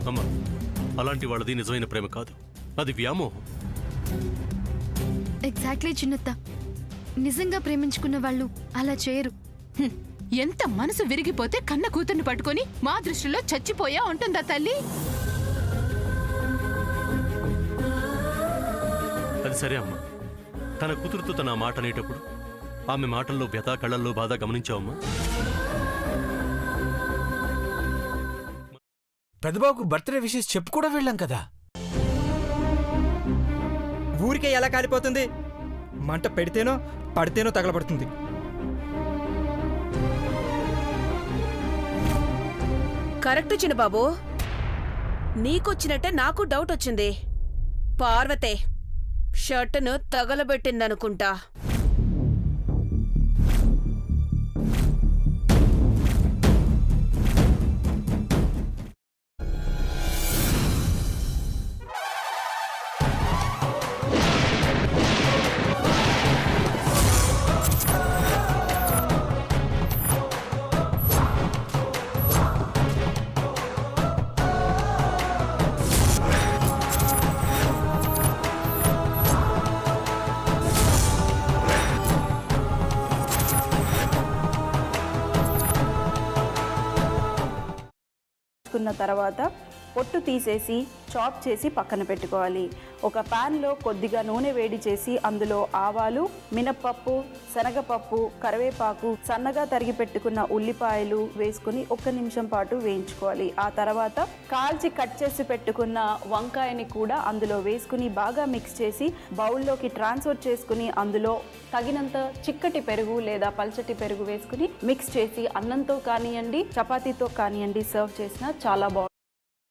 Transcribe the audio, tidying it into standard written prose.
అమ్మా, అలాంటి వాళ్ళది నిజమైన ప్రేమ కాదు, అది వ్యామోహం. ఎగ్జాక్ట్లీ చిన్నత్త, నిజంగా ప్రేమించుకున్న వాళ్ళు అలా చేయరు. ఎంత మనసు విరిగిపోతే కన్న కూతుర్ని పట్టుకొని మా దృష్టిలో చచ్చిపోయా ఉంటుందా తల్లి? అది సరే అమ్మా, తన కూతురుతో తన మాట అనేటప్పుడు ఆమె మాటల్లో వ్యథ, కళ్ళల్లో బాధ గమనించావమ్మా? పెద్దబాబుకు బర్త్డే విషెస్ చెప్పు కూడా వెళ్ళాం కదా. ఊరికే ఎలా కాలిపోతుంది? మంట పెడితేనో పడితేనో తగలబడుతుంది. కరెక్ట్ చిన్నబాబు, నీకొచ్చినట్టే నాకు డౌట్ వచ్చింది. పార్వతే షర్టును తగలబెట్టిందనుకుంటా. తర్వాత పొట్టు తీసేసి చాప్ చేసి పక్కన పెట్టుకోవాలి. ఒక ప్యాన్లో కొద్దిగా నూనె వేడి చేసి అందులో ఆవాలు, మినప్పప్పు, శనగపప్పు, కరివేపాకు, సన్నగా తరిగి పెట్టుకున్న ఉల్లిపాయలు వేసుకుని 1 నిమిషం పాటు వేయించుకోవాలి. ఆ తర్వాత కాల్చి కట్ చేసి పెట్టుకున్న వంకాయని కూడా అందులో వేసుకుని బాగా మిక్స్ చేసి బౌల్లోకి ట్రాన్స్ఫర్ చేసుకుని అందులో తగినంత చిక్కటి పెరుగు లేదా పల్చటి పెరుగు వేసుకుని మిక్స్ చేసి అన్నంతో కానివ్వండి, చపాతీతో కానివ్వండి సర్వ్ చేసినా చాలా బాగుంటుంది.